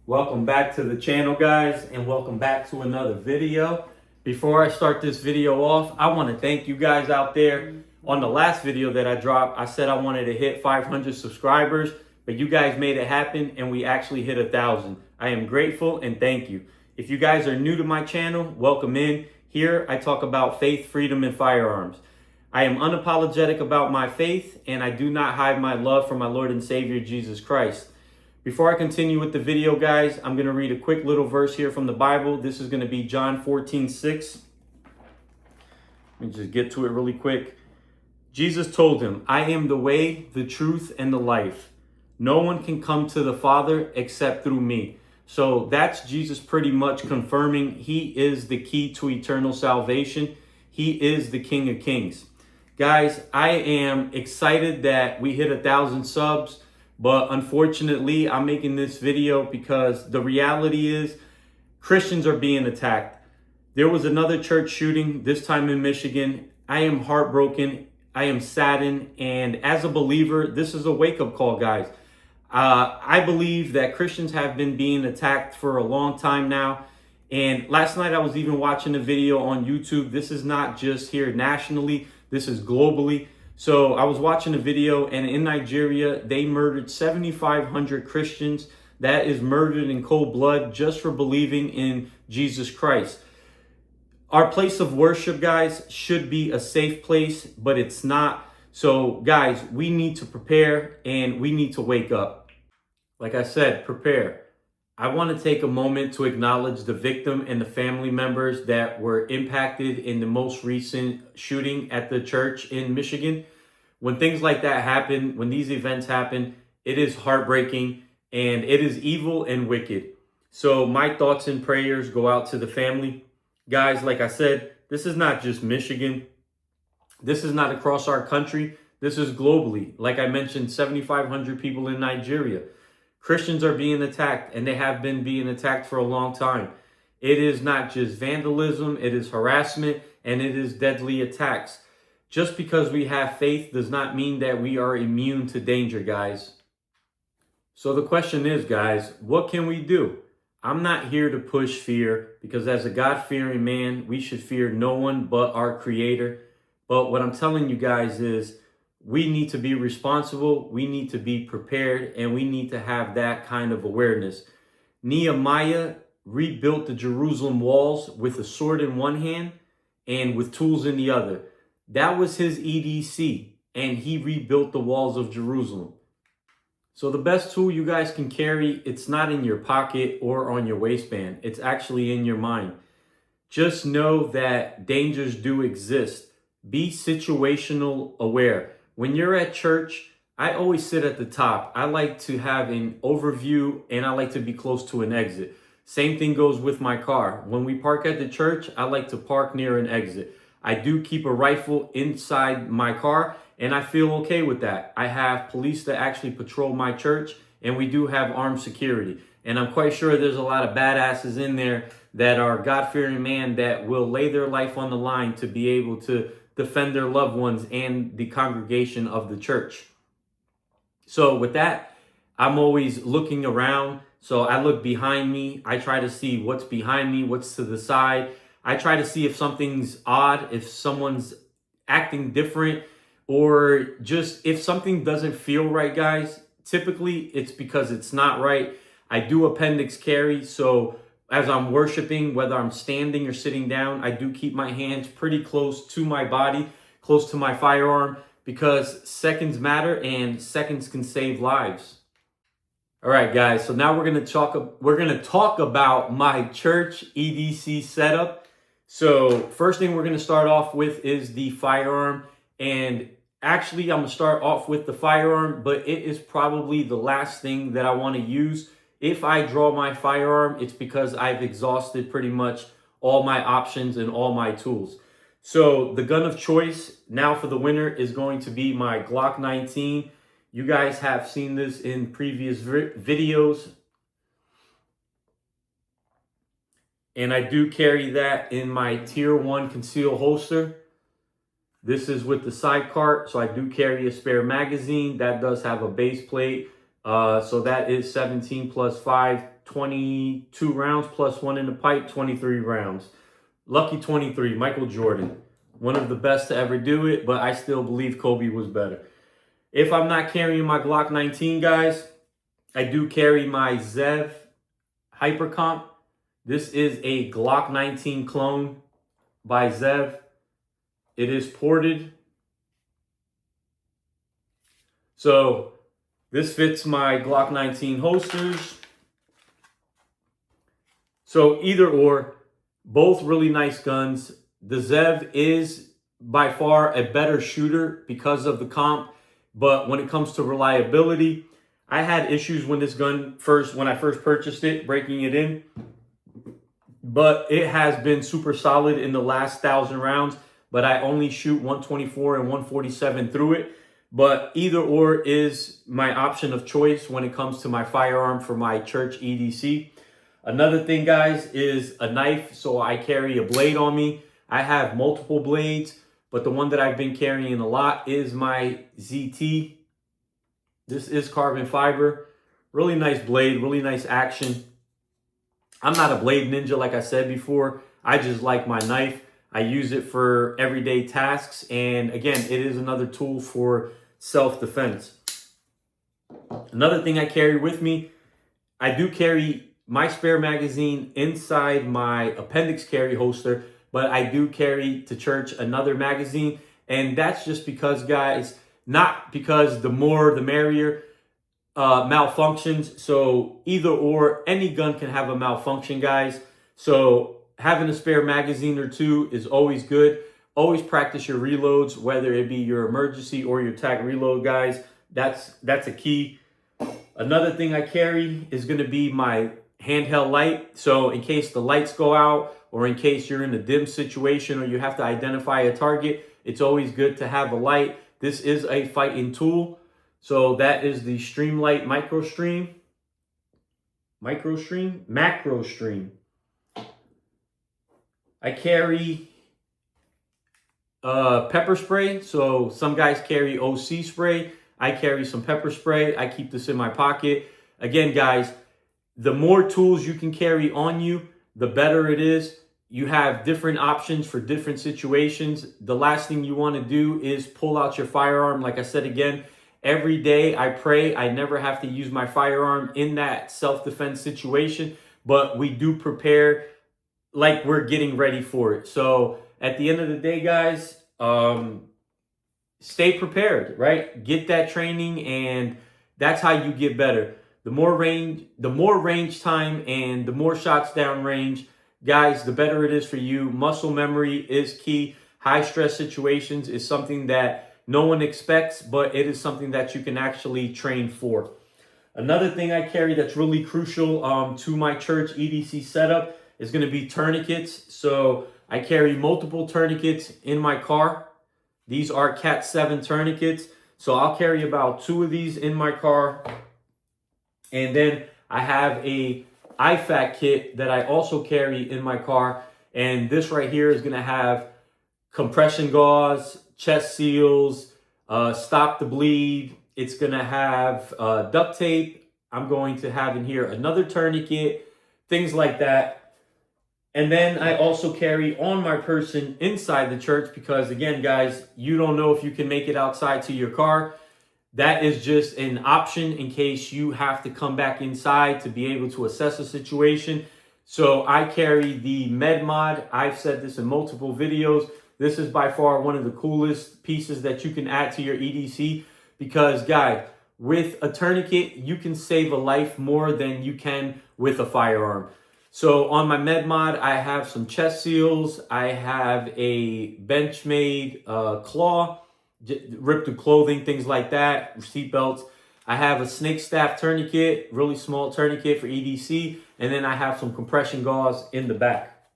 Welcome back to the channel, guys, and welcome back to another video. Before I start this video off, I want to thank you guys out there. On the last video that I dropped, I said I wanted to hit 500 subscribers, but you guys made it happen and we actually hit 1,000. I am grateful and thank you. If you guys are new to my channel, welcome in. Here I talk about faith, freedom, and firearms. I am unapologetic about my faith, and I do not hide my love for my Lord and Savior, Jesus Christ. Before I continue with the video, guys, I'm going to read a quick little verse here from the Bible. This is going to be John 14:6. Let me just get to it really quick. Jesus told him, "I am the way, the truth, and the life. No one can come to the Father except through me." So that's Jesus pretty much confirming he is the key to eternal salvation. He is the King of Kings. Guys, I am excited that we hit 1,000 subs. But unfortunately, I'm making this video because the reality is Christians are being attacked. There was another church shooting, this time in Michigan. I am heartbroken. I am saddened. And as a believer, this is a wake-up call, guys. I believe that Christians have been being attacked for a long time now. And last night I was even watching a video on YouTube. This is not just here nationally. This is globally. So I was watching a video, and in Nigeria, they murdered 7,500 Christians. That is murdered in cold blood just for believing in Jesus Christ. Our place of worship, guys, should be a safe place, but it's not. So guys, we need to prepare and we need to wake up. Like I said, prepare. I want to take a moment to acknowledge the victim and the family members that were impacted in the most recent shooting at the church in Michigan. When things like that happen, when these events happen, it is heartbreaking and it is evil and wicked. So my thoughts and prayers go out to the family. Guys, like I said, this is not just Michigan. This is not across our country. This is globally. Like I mentioned, 7,500 people in Nigeria. Christians are being attacked, and they have been being attacked for a long time. It is not just vandalism, it is harassment, and it is deadly attacks. Just because we have faith does not mean that we are immune to danger, guys. So the question is, guys, what can we do? I'm not here to push fear, because as a God-fearing man, we should fear no one but our Creator. But what I'm telling you guys is, we need to be responsible, we need to be prepared, and we need to have that kind of awareness. Nehemiah rebuilt the Jerusalem walls with a sword in one hand and with tools in the other. That was his EDC, and he rebuilt the walls of Jerusalem. So the best tool you guys can carry, it's not in your pocket or on your waistband. It's actually in your mind. Just know that dangers do exist. Be situational aware. When you're at church, I always sit at the top. I like to have an overview and I like to be close to an exit. Same thing goes with my car. When we park at the church, I like to park near an exit. I do keep a rifle inside my car and I feel okay with that. I have police that actually patrol my church and we do have armed security. And I'm quite sure there's a lot of badasses in there that are God-fearing man that will lay their life on the line to be able to defend their loved ones and the congregation of the church. So with that, I'm always looking around. So I look behind me. I try to see what's behind me, what's to the side. I try to see if something's odd, if someone's acting different, or just if something doesn't feel right, guys. Typically, it's because it's not right. I do appendix carry, so as I'm worshiping, whether I'm standing or sitting down, I do keep my hands pretty close to my body, close to my firearm, because seconds matter and seconds can save lives. All right, guys, so now we're going to talk about my church EDC setup. So first thing we're going to start off with is the firearm. And actually, I'm going to start off with the firearm, but it is probably the last thing that I want to use. If I draw my firearm, it's because I've exhausted pretty much all my options and all my tools. So the gun of choice now for the winter is going to be my Glock 19. You guys have seen this in previous videos. And I do carry that in my Tier 1 concealed holster. This is with the side cart, so I do carry a spare magazine. That does have a base plate. So that is 17 plus 5, 22 rounds plus one in the pipe, 23 rounds. Lucky 23, Michael Jordan. One of the best to ever do it, but I still believe Kobe was better. If I'm not carrying my Glock 19, guys, I do carry my Zev Hypercomp. This is a Glock 19 clone by Zev. It is ported. So this fits my Glock 19 holsters. So either or, both really nice guns. The Zev is by far a better shooter because of the comp, but when it comes to reliability, I had issues when when I first purchased it, breaking it in, but it has been super solid in the last 1,000 rounds, but I only shoot 124 and 147 through it. But either or is my option of choice when it comes to my firearm for my church EDC. Another thing, guys, is a knife. So I carry a blade on me. I have multiple blades, but the one that I've been carrying a lot is my ZT. This is carbon fiber. Really nice blade, really nice action. I'm not a blade ninja, like I said before. I just like my knife. I use it for everyday tasks. And again, it is another tool for self-defense. Another thing I carry with me, I do carry my spare magazine inside my appendix carry holster, but I do carry to church another magazine. And that's just because, guys, not because the more the merrier, malfunctions. So either or, any gun can have a malfunction, guys. So having a spare magazine or two is always good. Always practice your reloads, whether it be your emergency or your tac reload, guys. That's a key. Another thing I carry is going to be my handheld light. So in case the lights go out, or in case you're in a dim situation or you have to identify a target, it's always good to have a light. This is a fighting tool. So that is the Streamlight Macro Stream. I carry pepper spray. So some guys carry OC spray. I carry some pepper spray. I keep this in my pocket. Again, guys, the more tools you can carry on you, the better it is. You have different options for different situations. The last thing you want to do is pull out your firearm. Like I said again, every day I pray I never have to use my firearm in that self-defense situation, but we do prepare like we're getting ready for it. So at the end of the day, guys, stay prepared, right? Get that training, and that's how you get better. The more range time and the more shots down range, guys, the better it is for you. Muscle memory is key. High stress situations is something that no one expects, but it is something that you can actually train for. Another thing I carry that's really crucial to my church EDC setup is going to be tourniquets. So I carry multiple tourniquets in my car. These are Cat 7 tourniquets. So I'll carry about 2 of these in my car. And then I have a IFAK kit that I also carry in my car. And this right here is going to have compression gauze, chest seals, stop the bleed. It's going to have duct tape. I'm going to have in here another tourniquet, things like that. And then I also carry on my person inside the church because, again, guys, you don't know if you can make it outside to your car. That is just an option in case you have to come back inside to be able to assess a situation. So I carry the MedMod. I've said this in multiple videos. This is by far one of the coolest pieces that you can add to your EDC because, guys, with a tourniquet, you can save a life more than you can with a firearm. So on my MedMod, I have some chest seals. I have a Benchmade claw, ripped through clothing, things like that, seat belts. I have a snake staff tourniquet, really small tourniquet for EDC. And then I have some compression gauze in the back.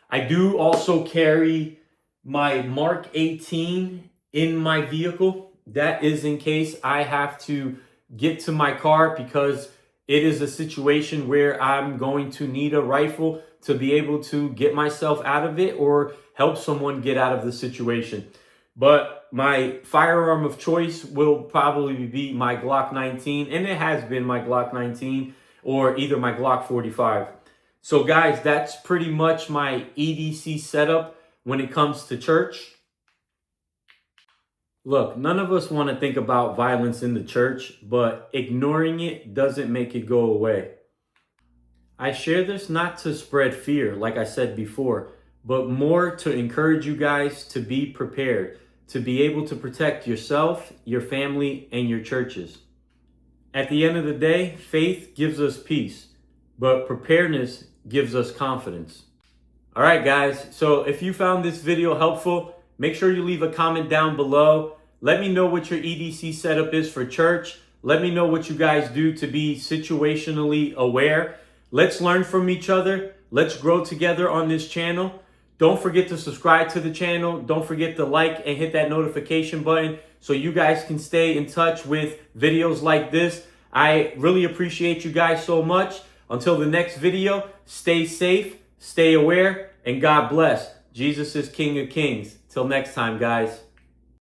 I do also carry my Mark 18 in my vehicle. That is in case I have to get to my car because it is a situation where I'm going to need a rifle to be able to get myself out of it or help someone get out of the situation. But my firearm of choice will probably be my Glock 19, and it has been my Glock 19 or either my Glock 45. So guys, that's pretty much my EDC setup when it comes to church. Look, none of us want to think about violence in the church, but ignoring it doesn't make it go away. I share this not to spread fear, like I said before, but more to encourage you guys to be prepared, to be able to protect yourself, your family, and your churches. At the end of the day, faith gives us peace, but preparedness gives us confidence. All right, guys, so if you found this video helpful, make sure you leave a comment down below. Let me know what your EDC setup is for church. Let me know what you guys do to be situationally aware. Let's learn from each other. Let's grow together on this channel. Don't forget to subscribe to the channel. Don't forget to like and hit that notification button so you guys can stay in touch with videos like this. I really appreciate you guys so much. Until the next video, stay safe, stay aware, and God bless. Jesus is King of Kings. Till next time, guys.